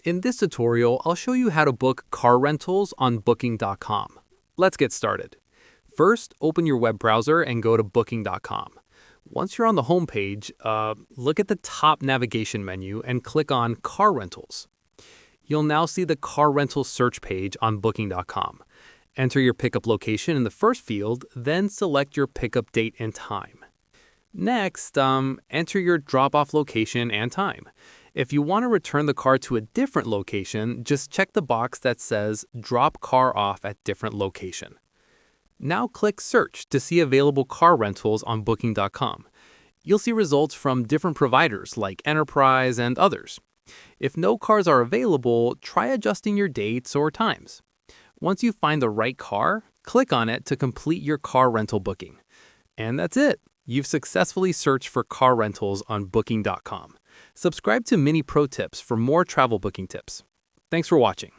In this tutorial, I'll show you how to book car rentals on Booking.com. Let's get started. First, open your web browser and go to Booking.com. Once you're on the home page, look at the top navigation menu and click on Car Rentals. You'll now see the car rental search page on Booking.com. Enter your pickup location in the first field, then select your pickup date and time. Next, enter your drop-off location and time. If you want to return the car to a different location, just check the box that says Drop Car Off at Different Location. Now click Search to see available car rentals on Booking.com. You'll see results from different providers like Enterprise and others. If no cars are available, try adjusting your dates or times. Once you find the right car, click on it to complete your car rental booking. And that's it. You've successfully searched for car rentals on Booking.com. Subscribe to Mini Pro Tips for more travel booking tips. Thanks for watching.